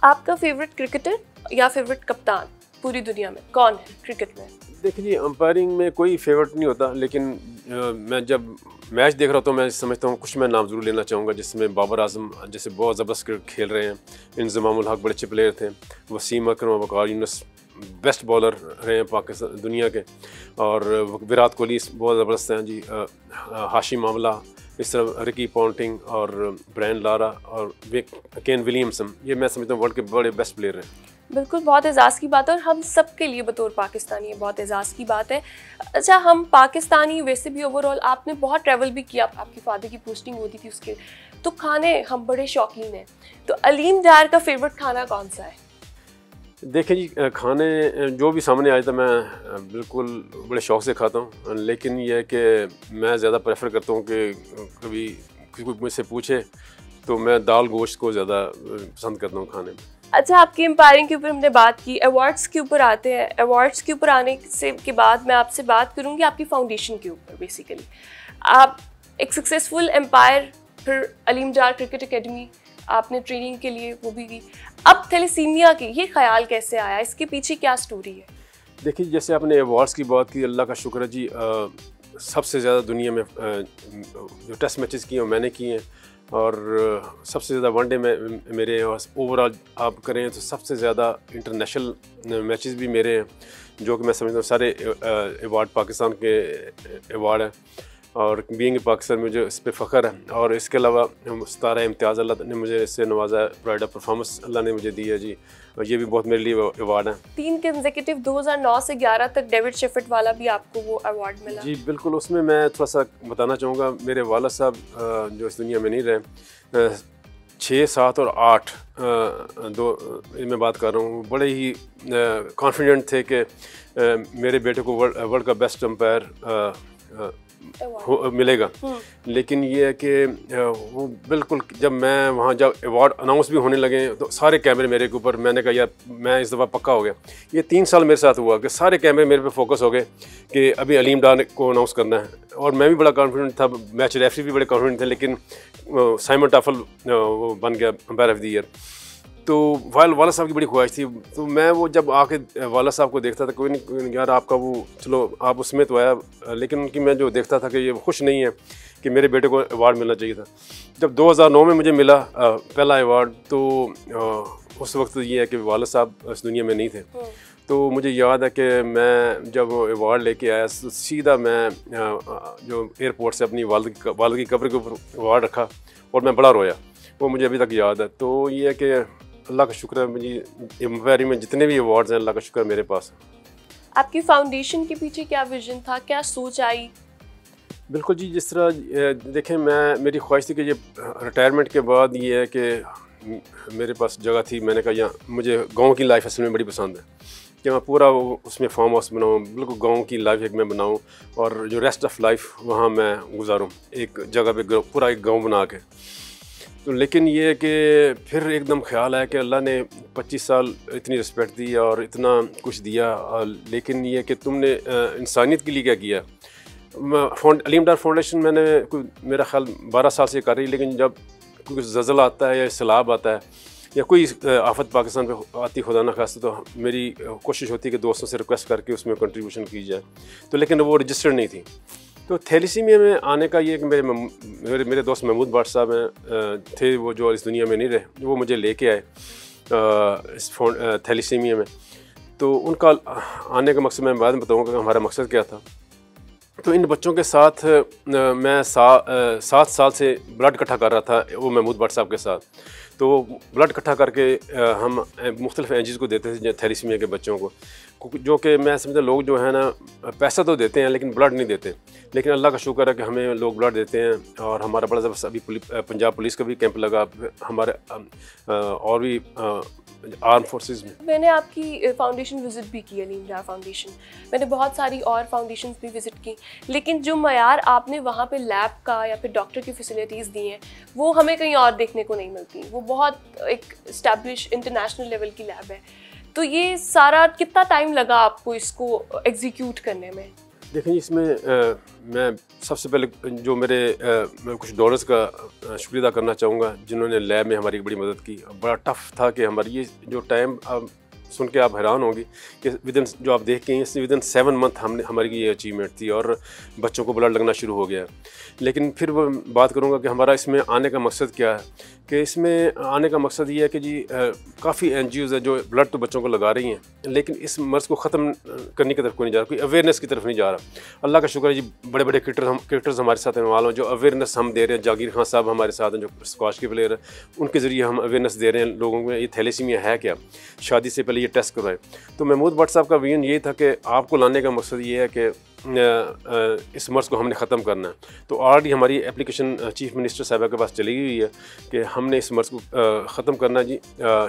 आपका favourite cricketer या favourite कप्तान पूरी दुनिया में कौन है क्रिकेट में? देखिए जी, अंपायरिंग में कोई फेवरेट नहीं होता, लेकिन मैं जब मैच देख रहा हूँ तो मैं समझता हूँ कुछ मैं नाम ज़रूर लेना चाहूँगा, जिसमें बाबर आजम जैसे बहुत ज़बरदस्त क्रिकेट खेल रहे हैं, इंज़माम उल हक बड़े अच्छे प्लेयर थे, वसीम अकरम, वक़ार यूनुस बेस्ट बॉलर रहे हैं पाकिस्तान दुनिया के, और विराट कोहली बहुत ज़बरदस्त हैं जी, हाशिम आमला, इस तरह रिकी पॉन्टिंग और ब्रायन लारा और केन विलियमसन, ये मैं समझता हूँ वर्ल्ड के बड़े बेस्ट प्लेयर हैं। बिल्कुल, बहुत एजाज़ की बात है और हम सब के लिए बतौर पाकिस्तानी ये बहुत एजाज़ की बात है। अच्छा, हम पाकिस्तानी वैसे भी ओवरऑल आपने बहुत ट्रैवल भी किया, आपकी फादर की पोस्टिंग होती थी उसके, तो खाने हम बड़े शौकीन हैं, तो अलीम डार का फेवरेट खाना कौन सा है? देखिए जी, खाने जो भी सामने आए तो मैं बिल्कुल बड़े शौक़ से खाता हूँ, लेकिन यह है कि मैं ज़्यादा प्रेफर करता हूँ कि कभी कोई मुझसे पूछे तो मैं दाल गोश्त को ज़्यादा पसंद करता हूँ खाने में। अच्छा, आपकी एम्पायरिंग के ऊपर हमने बात की, अवार्ड्स के ऊपर आते हैं। अवार्ड्स के ऊपर आने से के बाद मैं आपसे बात करूँगी आपकी फाउंडेशन के ऊपर। बेसिकली आप एक सक्सेसफुल एम्पायर, फिर अलीम डार क्रिकेट एकेडमी आपने ट्रेनिंग के लिए वो भी की, अब थैलेसीमिया की ये ख्याल कैसे आया, इसके पीछे क्या स्टोरी है? देखिए, जैसे आपने अवार्ड्स की बात की, अल्लाह का शुक्र है जी, सबसे ज़्यादा दुनिया में जो टेस्ट मैचेस किए हैं मैंने किए हैं, और सबसे ज़्यादा वनडे में मेरे, और ओवरऑल आप करें तो सबसे ज़्यादा इंटरनेशनल मैचेस भी मेरे हैं, जो कि मैं समझता हूँ सारे अवार्ड पाकिस्तान के अवार्ड हैं, और बीइंग पाकिस्तान मुझे इस पर फ़ख्र है। और इसके अलावा सितारा इम्तियाज़ अल्लाह ने मुझे इससे नवाजा है, प्राइड ऑफ परफॉर्मेंस अल्लाह ने मुझे दी है जी, और ये भी बहुत मेरे लिए अवार्ड है। 3 कंसेक्यूटिव 2009 से 11 तक डेविड शेफर्ड वाला भी आपको वो अवार्ड मिला? जी बिल्कुल, उसमें मैं थोड़ा सा बताना चाहूँगा, मेरे वाला साहब जो इस दुनिया में नहीं रहे, 6, 7 और 8 दो मैं बात कर रहा हूँ, बड़े ही कॉन्फिडेंट थे कि मेरे बेटे को वर्ल्ड का बेस्ट एम्पायर मिलेगा। लेकिन ये है कि वो बिल्कुल, जब मैं वहाँ जब अवार्ड अनाउंस भी होने लगे तो सारे कैमरे मेरे के ऊपर, मैंने कहा यार मैं इस दफ़ा पक्का हो गया। ये 3 साल मेरे साथ हुआ कि सारे कैमरे मेरे पे फोकस हो गए कि अभी अलीम डार को अनाउंस करना है, और मैं भी बड़ा कॉन्फिडेंट था, मैच रेफरी भी बड़े कॉन्फिडेंट थे, लेकिन साइमन टाफल वो बन गया एम्पायर ऑफ द ईयर। तो वाला साहब की बड़ी ख्वाहिश थी, तो मैं वो जब आके वाला साहब को देखता था, कोई नहीं यार आपका वो, चलो आप उसमें तो आया, लेकिन उनकी मैं जो देखता था कि ये खुश नहीं है कि मेरे बेटे को अवार्ड मिलना चाहिए था। जब 2009 में मुझे मिला पहला अवार्ड, तो उस वक्त ये है कि वाला साहब इस दुनिया में नहीं थे, तो मुझे याद है कि मैं जब अवार्ड लेके आया सीधा मैं जो एयरपोर्ट से अपनी वालिद की कब्र के ऊपर अवार्ड रखा, और मैं बड़ा रोया, वो मुझे अभी तक याद है। तो ये है कि अल्लाह का शुक्र है, मुझे एम्पायरिंग में जितने भी अवार्ड्स हैं अल्लाह का शुक्र है मेरे पास। आपकी फाउंडेशन के पीछे क्या विजन था, क्या सोच आई? बिल्कुल जी, जिस तरह देखें, मेरी ख्वाहिश थी कि ये रिटायरमेंट के बाद ये है कि मेरे पास जगह थी, मैंने कहा यहाँ मुझे गांव की लाइफ असल में बड़ी पसंद है कि मैं पूरा उसमें फार्म हाउस बनाऊँ, बिल्कुल गांव की लाइफ एक मैं बनाऊँ, और जो रेस्ट ऑफ लाइफ वहाँ मैं गुजारूँ एक जगह पे, पूरा एक गाँव बना के। तो लेकिन ये है कि फिर एकदम ख्याल आया कि अल्लाह ने 25 साल इतनी रिस्पेक्ट दी और इतना कुछ दिया, लेकिन ये कि तुमने इंसानियत के लिए क्या किया। अलीम डार फाउंडेशन मैंने मेरा ख्याल 12 साल से कर रही, लेकिन जब कोई ज़लज़ला आता है या सैलाब आता है या कोई आफत पाकिस्तान पे आती खुदा न खास्ता, तो मेरी कोशिश होती है कि दोस्तों से रिक्वेस्ट करके उसमें कंट्रीब्यूशन की जाए, तो लेकिन वो रजिस्टर्ड नहीं थी। तो थैलेसीमिया में आने का ये कि मेरे दोस्त महमूद भाट साहब हैं थे, वो जो इस दुनिया में नहीं रहे, वो मुझे लेके आए इस थैलेसीमिया में। तो उनका आने का मकसद मैं बाद में बताऊँगा कि हमारा मकसद क्या था। तो इन बच्चों के साथ मैं 7 साल से ब्लड इकट्ठा कर रहा था, वो महमूद भट्ट साहब के साथ। तो ब्लड इकट्ठा करके हम मुख्तलिफ एनजीओज़ को देते थे थैलेसीमिया के बच्चों को, जो कि मैं समझता लोग जो है ना पैसा तो देते हैं लेकिन ब्लड नहीं देते। लेकिन अल्लाह का शुक्र है कि हमें लोग ब्लड देते हैं, और हमारा बड़ा ज़बरदस्त अभी पंजाब पुलिस का भी कैंप लगा, हमारे और भी आर्म फोर्सेस में। मैंने आपकी फाउंडेशन विज़िट भी की, अलीम डार फाउंडेशन, मैंने बहुत सारी और फाउंडेशंस भी विज़िट की, लेकिन जो मयार आपने वहाँ पे लैब का या फिर डॉक्टर की फैसिलिटीज़ दी हैं वो हमें कहीं और देखने को नहीं मिलती। वो बहुत एक इस्टेब्लिश इंटरनेशनल लेवल की लैब है। तो ये सारा कितना टाइम लगा आपको इसको एग्जीक्यूट करने में? देखें इसमें मैं सबसे पहले जो मेरे मैं कुछ डोनर्स का शुक्रिया अदा करना चाहूँगा जिन्होंने लैब में हमारी बड़ी मदद की। बड़ा टफ़ था कि हमारी ये जो टाइम सुन के आप हैरान होंगी कि विदिन जो आप देख के हैं विदिन 7 मंथ हमारी ये अचीवमेंट थी और बच्चों को ब्लड लगना शुरू हो गया। लेकिन फिर वो बात करूँगा कि हमारा इसमें आने का मकसद क्या है, कि इसमें आने का मकसद ये है कि जी काफ़ी NGOs है जो ब्लड तो बच्चों को लगा रही हैं, लेकिन इस मर्ज़ को ख़त्म करने की तरफ कोई नहीं जा रहा, कोई अवेयरनेस की तरफ नहीं जा रहा। अल्लाह का शुक्र है जी, बड़े बड़े क्रिकेटर्स हमारे साथ इन्वॉल्व हैं जो अवेयरनेस हम दे रहे हैं। जागीर खान साहब हमारे साथ हैं जो स्क्वाश के प्लेयर हैं, उनके ज़रिए हम अवेयरनेस दे रहे हैं लोगों को ये थैलेसीमिया है क्या, शादी से पहले ये टेस्ट करवाएं। तो महमूद भट्ट साहब का विजन ये था कि आपको लाने का मकसद ये है कि इस मर्ज़ को हमने ख़त्म करना है। तो ऑलरेडी हमारी एप्लीकेशन चीफ मिनिस्टर साहब के पास चली हुई है कि हमने इस मर्ज़ को ख़त्म करना है जी।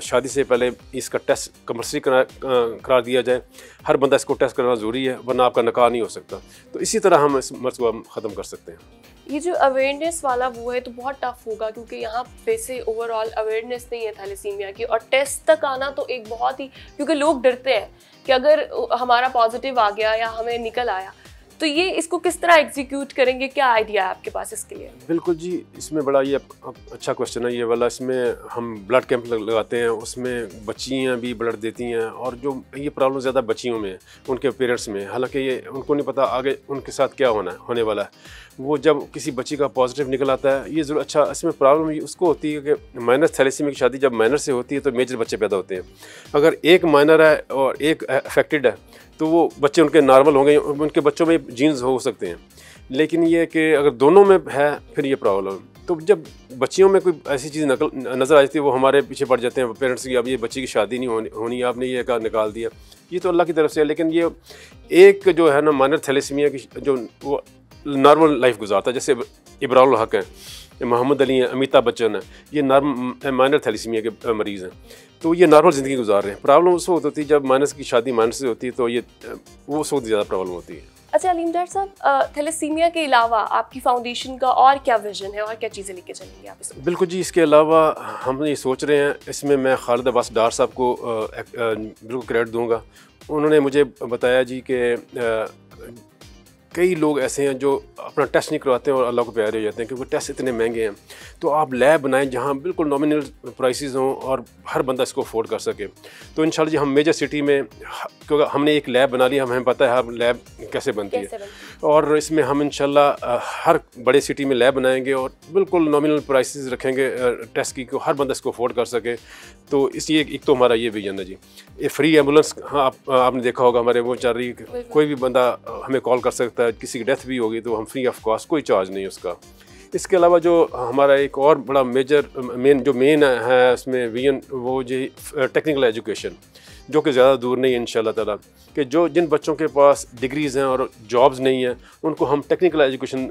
शादी से पहले इसका टेस्ट कंपल्सरी करार दिया जाए, हर बंदा इसको टेस्ट करना ज़रूरी है, वरना आपका निकाह नहीं हो सकता। तो इसी तरह हम इस मर्ज़ को ख़त्म कर सकते हैं। ये जो अवेयरनेस वाला वो है तो बहुत टफ होगा, क्योंकि यहाँ वैसे ओवरऑल अवेयरनेस नहीं है थैलेसीमिया की, और टेस्ट तक आना तो एक बहुत ही, क्योंकि लोग डरते हैं कि अगर हमारा पॉजिटिव आ गया या हमें निकल आया तो ये इसको किस तरह एग्जीक्यूट करेंगे, क्या आइडिया है आपके पास इसके लिए? बिल्कुल जी, इसमें बड़ा ये अच्छा क्वेश्चन है ये वाला। इसमें हम ब्लड कैंप लगाते हैं, उसमें बच्चियाँ भी ब्लड देती हैं, और जो ये प्रॉब्लम ज़्यादा बच्चियों में है, उनके पेरेंट्स में, हालांकि ये उनको नहीं पता आगे उनके साथ क्या होने वाला है। वो जब किसी बच्ची का पॉजिटिव निकल आता है ये ज़रूर अच्छा, इसमें प्रॉब्लम उसको होती है कि माइनर थैलेसीमिया की शादी जब माइनर से होती है तो मेजर बच्चे पैदा होते हैं। अगर एक माइनर है और एक अफेक्टेड है तो वो बच्चे उनके नॉर्मल होंगे, उनके बच्चों में जीन्स हो सकते हैं। लेकिन ये कि अगर दोनों में है फिर ये प्रॉब्लम। तो जब बच्चियों में कोई ऐसी चीज़ नज़र आ जाती है वो हमारे पीछे पड़ जाते हैं पेरेंट्स की, अब ये बच्ची की शादी नहीं होनी आपने ये का निकाल दिया, ये तो अल्लाह की तरफ से है। लेकिन ये एक जो है ना माइनर थैलेसीमिया की जो वो नॉर्मल लाइफ गुजारता है, जैसे इब्रारुल हक हैं, मोहम्मद अली हैं, अमिताभ बच्चन हैं, ये माइनर थैलेसीमिया के मरीज़ हैं, तो ये नॉर्मल ज़िंदगी गुजार रहे हैं। प्रॉब्लम उस वक्त होती है जब माइनस की शादी माइनस से होती है, तो ये वो उस वक्त ज़्यादा प्रॉब्लम होती है। अच्छा अलीम डर साहब, थैलेसीमिया के अलावा आपकी फाउंडेशन का और क्या विजन है और क्या चीज़ें लेके चलेंगे आप इसमें? बिल्कुल जी, इसके अलावा हम ये सोच रहे हैं, इसमें मैं खालिद अब्बास डार साहब को बिल्कुल क्रेडिट दूंगा। उन्होंने मुझे बताया जी कि कई लोग ऐसे हैं जो अपना टेस्ट नहीं करवाते हैं और अल्लाह को प्यारे हो जाते हैं क्योंकि टेस्ट इतने महंगे हैं। तो आप लैब बनाएं जहां बिल्कुल नॉमिनल प्राइसेस हों और हर बंदा इसको अफोर्ड कर सके। तो इंशाल्लाह जी हम मेजर सिटी में, क्योंकि हमने एक लैब बना लिया, हमें पता है हर लैब कैसे बनती है, और इसमें हम इंशाल्लाह हर बड़े सिटी में लैब बनाएंगे और बिल्कुल नॉमिनल प्राइसेस रखेंगे टेस्ट की, हर बंदा इसको अफोर्ड कर सके। तो इसलिए एक तो हमारा ये विजन है जी। ये फ्री एम्बुलेंस, हाँ आपने देखा होगा हमारे वो चल रही है, कोई भी बंदा हमें कॉल कर सकता है, किसी की डेथ भी होगी तो हम फ्री ऑफ कॉस्ट, कोई चार्ज नहीं उसका। इसके अलावा जो हमारा एक और बड़ा मेन है इसमें विजन, वो जी टेक्निकल एजुकेशन, जो कि ज़्यादा दूर नहीं है इंशाल्लाह ताला, कि जिन बच्चों के पास डिग्रीज़ हैं और जॉब्स नहीं हैं उनको हम टेक्निकल एजुकेशन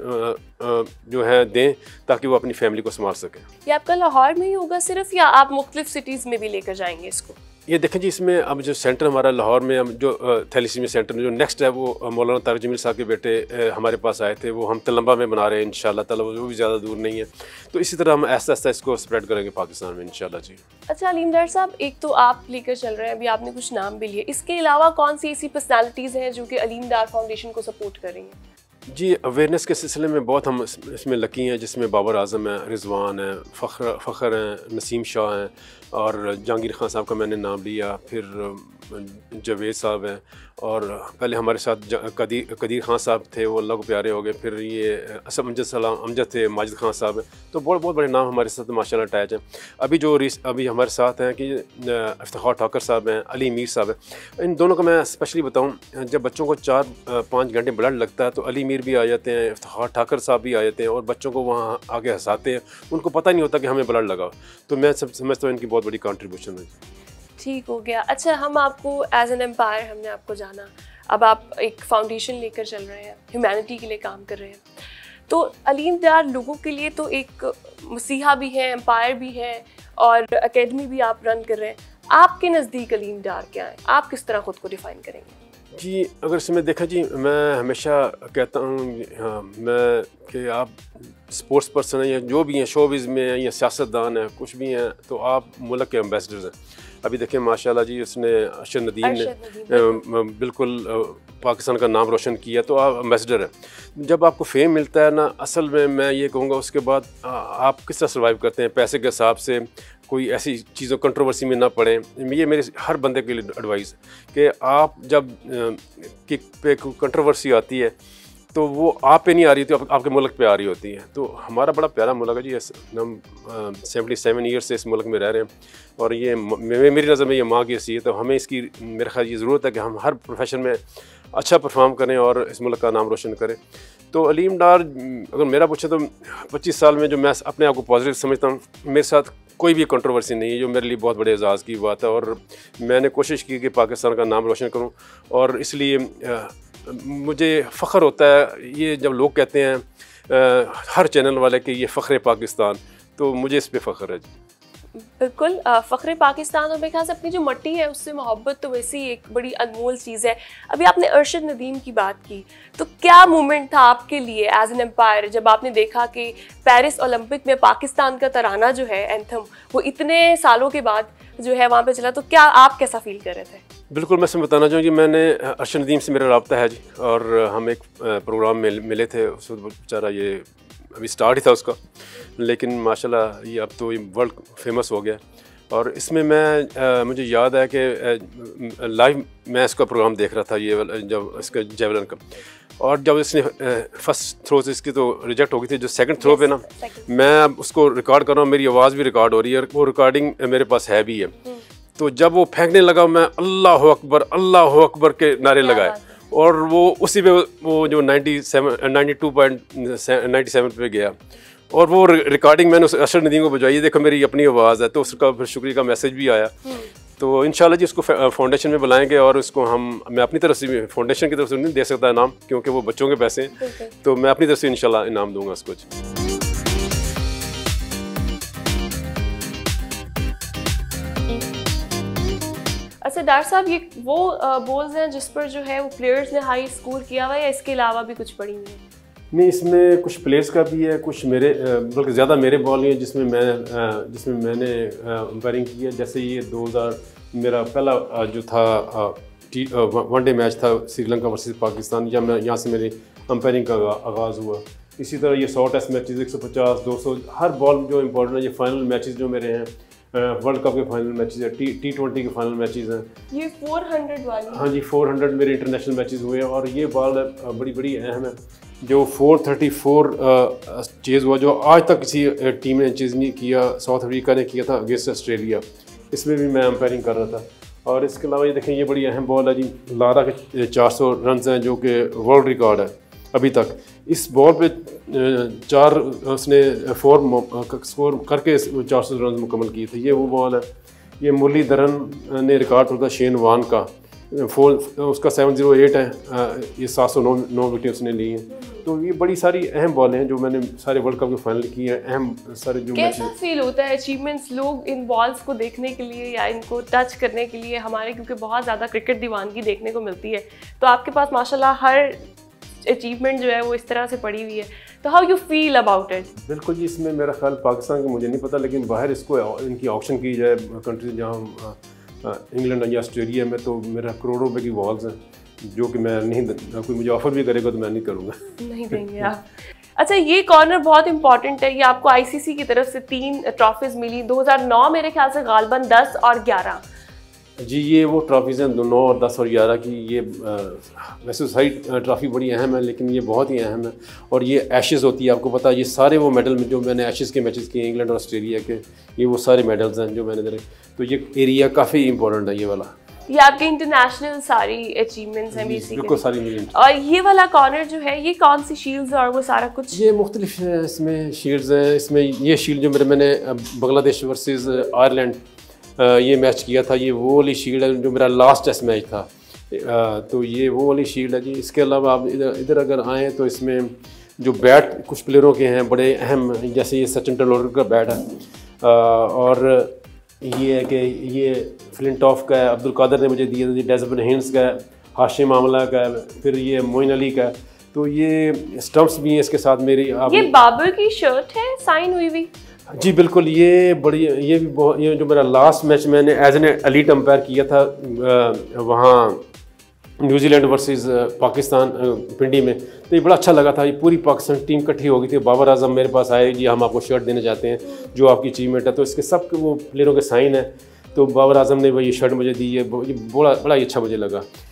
जो है दें ताकि वो अपनी फैमिली को संभाल सकें। ये आपका लाहौर में ही होगा सिर्फ, या आप मुख्तलिफ सिटीज़ में भी लेकर जाएंगे इसको? ये देखें जी, इसमें अब जो सेंटर हमारा लाहौर में, अब जो थैलेसीमिया सेंटर जो नेक्स्ट है वो मौलाना तारिक जमील साहब के बेटे हमारे पास आए थे, वो हम तलंबा में बना रहे हैं इंशाल्लाह ताला, वो भी ज़्यादा दूर नहीं है। तो इसी तरह हम ऐसा ऐसा इसको स्प्रेड करेंगे पाकिस्तान में इंशाल्लाह जी। अच्छा अलीम डर साहब, एक तो आप लेकर चल रहे हैं, अभी आपने कुछ नाम भी लिए, इसके अलावा कौन सी ऐसी पर्सनैलिटीज़ हैं जो कि अलीम डार फाउंडेशन को सपोर्ट कर रही हैं? जी, अवेयरनेस के सिलसिले में बहुत हम इसमें लकी हैं, जिसमें बाबर आज़म है, रिजवान है, फ़ख्र हैं, नसीम शाह हैं, और जहांगीर खान साहब का मैंने नाम लिया, फिर जवेद साहब हैं, और पहले हमारे साथ कदीर खान साहब थे, वो अल्लाह को प्यारे हो गए, फिर ये असम अमजद थे, माजिद खान साहब हैं। तो बहुत बड़े नाम हमारे साथ माशाल्लाह अटैच हैं। अभी हमारे साथ हैं कि इफ्तिखार ठाकर साहब हैं, अली मीर साहब हैं। इन दोनों को मैं स्पेशली बताऊँ, जब बच्चों को 4-5 घंटे ब्लड लगता है तो अली मीर भी आ जाते हैं, इफ्तिखार ठाकर साहब भी आ जाते हैं, और बच्चों को वहाँ आगे हंसाते हैं, उनको पता नहीं होता कि हमें ब्लड लगा। तो मैं समझता हूँ इनकी बहुत बड़ी कंट्रीब्यूशन है। ठीक हो गया। अच्छा, हम आपको एज एन एम्पायर, हमने आपको जाना, अब आप एक फाउंडेशन लेकर चल रहे हैं, ह्यूमैनिटी के लिए काम कर रहे हैं, तो अलीम डार लोगों के लिए तो एक मसीहा भी है, एम्पायर भी है, और एकेडमी भी आप रन कर रहे हैं। आपके नज़दीक अलीम डार क्या है, आप किस तरह ख़ुद को डिफ़ाइन करेंगे? जी अगर इसमें देखा जी, मैं हमेशा कहता हूँ हाँ मैं कि आप स्पोर्ट्स पर्सन हैं या जो भी हैं, शोबिज़ में हैं या सियासतदान हैं, कुछ भी हैं, तो आप मुल्क के एम्बेसडर्स हैं। अभी देखिए माशाल्लाह जी, उसने अरशद नदीम ने बिल्कुल पाकिस्तान का नाम रोशन किया, तो आप एम्बेसडर हैं। जब आपको फेम मिलता है ना, असल में मैं ये कहूँगा उसके बाद आप किस तरह सर्वाइव करते हैं पैसे के हिसाब से, कोई ऐसी चीज़ों कंट्रोवर्सी में ना पड़े। ये मेरे हर बंदे के लिए एडवाइस है कि आप जब किक पे कंट्रोवर्सी आती है तो वो आप पे नहीं आ रही, तो आपके मुल्क पे आ रही होती है। तो हमारा बड़ा प्यारा मुल्क है जी, हम 77 ईयर से इस मुल्क में रह रहे हैं, और ये मेरी नज़र में ये माँ की हैसियत है। हमें इसकी मेरे ख्याल ये ज़रूरत है कि हम हर प्रोफेशन में अच्छा परफॉर्म करें और इस मुल्क का नाम रोशन करें। तो अलीम डार अगर मेरा पूछे तो 25 साल में जो मैं अपने आप को पॉजिटिव समझता हूँ, मेरे साथ कोई भी कंट्रोवर्सी नहीं है, जो मेरे लिए बहुत बड़े एजाज़ की बात है। और मैंने कोशिश की कि पाकिस्तान का नाम रोशन करूँ, और इसलिए मुझे फ़ख्र होता है ये जब लोग कहते हैं हर चैनल वाले कि ये फ़ख्र पाकिस्तान, तो मुझे इस पर फ़ख्र है जी। बिल्कुल फ़ख्र पाकिस्तान, और मेरे ख्याल से अपनी जो मट्टी है उससे मोहब्बत तो वैसे ही एक बड़ी अनमोल चीज़ है। अभी आपने अरशद नदीम की बात की, तो क्या मोमेंट था आपके लिए एज एन एम्पायर जब आपने देखा कि पेरिस ओलंपिक में पाकिस्तान का तराना जो है एंथम, वो इतने सालों के बाद जो है वहाँ पे चला, तो क्या आप कैसा फील कर रहे थे? बिल्कुल, मैं इसमें बताना चाहूँगी, मैंने अरशद नदीम से मेरा रब्ता है जी, और हम एक प्रोग्राम में मिले थे। उस वक्त बेचारा ये अभी स्टार्ट ही था उसका, लेकिन माशाल्लाह ये अब तो ये वर्ल्ड फेमस हो गया। और इसमें मैं मुझे याद है कि लाइव मैं इसका प्रोग्राम देख रहा था, ये जब इसका जेवलिन का, और जब इसने फर्स्ट थ्रो से इसकी तो रिजेक्ट हो गई थी, जो सेकंड थ्रो पे ना मैं उसको रिकॉर्ड कर रहा हूँ, मेरी आवाज़ भी रिकॉर्ड हो रही है, वो रिकॉर्डिंग मेरे पास है भी है। तो जब वो फेंकने लगा, मैं अल्लाह अकबर के नारे लगाए, और वो उसी पे वो जो 92.97 पे गया, और वो रिकॉर्डिंग मैंने उस अरशद नदीम को भिजवाई, देखो मेरी अपनी आवाज़ है, तो उसका फिर शुक्रिया का मैसेज भी आया। तो इंशाल्लाह जी उसको फाउंडेशन में बुलाएंगे, और उसको मैं अपनी तरफ से, फाउंडेशन की तरफ से नहीं दे सकता इनाम क्योंकि वो बच्चों के पैसे हैं, तो मैं अपनी तरफ से इंशाल्लाह इनाम दूंगा उसको। अच्छा डॉक्टर साहब, ये वो बॉल्स हैं जिस पर जो है वो प्लेयर्स ने हाई स्कोर किया हुआ है, या इसके अलावा भी कुछ पड़ी हुई है? नहीं, इसमें कुछ प्लेयर्स का भी है, कुछ मेरे बल्कि ज़्यादा मेरे बॉल हैं जिसमें मैंने अंपायरिंग की है। जैसे ये 2000 मेरा पहला जो था वनडे मैच था श्रीलंका वर्सेस पाकिस्तान, या मैं यहाँ से मेरी अंपायरिंग का आगाज़ हुआ। इसी तरह ये 100 टेस्ट मैचेस, 150, 200, हर बॉल जो इम्पोर्टेंट है। ये फाइनल मैचेस जो मेरे हैं, वर्ल्ड कप के फाइनल मैचेस है, T20 के फाइनल मैचेस हैं। ये 400 वाली? हाँ जी, 400 मेरे इंटरनेशनल मैचेस हुए हैं, और ये बॉल बड़ी अहम है जो 434 चेज़ हुआ, जो आज तक किसी टीम ने चेज़ नहीं किया। साउथ अफ्रीका ने किया था अगेंस्ट ऑस्ट्रेलिया, इसमें भी मैं अंपायरिंग कर रहा था। और इसके अलावा ये देखें, ये बड़ी अहम बॉल है जी, लारा के 400 रन हैं जो कि वर्ल्ड रिकॉर्ड है अभी तक। इस बॉल पे 4 उसने 4 स्कोर करके 400 रन मुकम्मल किए थे। ये वो बॉल है। ये मुरलीधरन ने रिकॉर्ड तोड़ा था शेन वान का, 4 उसका 708 है। ये 709 विकेट उसने ली हैं। तो ये बड़ी सारी अहम बॉलें हैं जो मैंने सारे वर्ल्ड कप के फाइनल की हैं। अहम सारे जो कैसा फील होता है अचीवमेंट्स, लोग इन बॉल्स को देखने के लिए या इनको टच करने के लिए हमारे, क्योंकि बहुत ज़्यादा क्रिकेट दीवानगी देखने को मिलती है, तो आपके पास माशाल्लाह हर अचीवमेंट जो है वो इस तरह से पड़ी हुई है, तो how you feel about it? बिल्कुल जी, इसमें मेरा ख्याल पाकिस्तान का मुझे नहीं पता, लेकिन बाहर इसको इनकी ऑक्शन की जाए कंट्रीज जहाँ इंग्लैंड या ऑस्ट्रेलिया में, तो मेरा करोड़ों रुपए की बॉल्स हैं जो कि मैं नहीं, कोई मुझे ऑफर भी करेगा तो मैं नहीं करूँगा। नहीं देंगे आप? अच्छा, ये कॉर्नर बहुत इंपॉर्टेंट है। ये आपको आईसीसी की तरफ से 3 ट्रॉफीज मिली, 2009 मेरे ख्याल से गालबन 10 और 11। जी, ये वो ट्रॉफीज़ हैं 9 और 10 और 11 की। ये वैसे सारी ट्रॉफ़ी बड़ी अहम है, लेकिन ये बहुत ही अहम है। और ये एशेज़ होती है, आपको पता है, ये सारे वो मेडल में जो मैंने एशेज़ के मैचेस किए इंग्लैंड और ऑस्ट्रेलिया के, ये वो सारे मेडल्स हैं जो मैंने दे। तो ये एरिया काफ़ी इंपॉर्टेंट है ये वाला। ये आपके इंटरनेशनल सारी अचीवमेंट्स हैं बेसिकली? बिल्कुल सारी मिली। और ये वाला कॉर्नर जो है, ये कौन सी शील्ड्स और वो सारा कुछ? ये मुख्तलिफ है, इसमें शील्ड्स हैं। इसमें ये शील्ड जो मैंने बांग्लादेश वर्सेस आयरलैंड ये मैच किया था, ये वो वाली शील्ड है जो मेरा लास्ट टेस्ट मैच था। तो ये वो वाली शील्ड है जी। इसके अलावा आप इधर अगर आएँ तो इसमें जो बैट कुछ प्लेयरों के हैं बड़े अहम, जैसे ये सचिन तेंदुलकर का बैट है, और ये है कि ये फ्लिंटॉफ का है, अब्दुल कादर ने मुझे दिया था, डेज़मंड हेन्स का है, हाशिम मामला का है, फिर ये मोइन अली का है, तो ये स्टम्प्स भी हैं इसके साथ मेरी। ये बाबर की शर्ट है साइन हुई हुई? जी बिल्कुल, ये बड़ी, ये भी बहुत, ये जो मेरा लास्ट मैच मैंने एज एन एलीट अंपायर किया था वहाँ न्यूजीलैंड वर्सेस पाकिस्तान पिंडी में, तो ये बड़ा अच्छा लगा था। ये पूरी पाकिस्तान टीम इकट्ठी हो गई थी, बाबर आजम मेरे पास आए, जी हम आपको शर्ट देना चाहते हैं जो आपकी अचीवमेंट है, तो इसके सब वो प्लेयरों के साइन है, तो बाबर आजम ने वो ये शर्ट मुझे दी है, बड़ा बड़ा ही अच्छा मुझे लगा।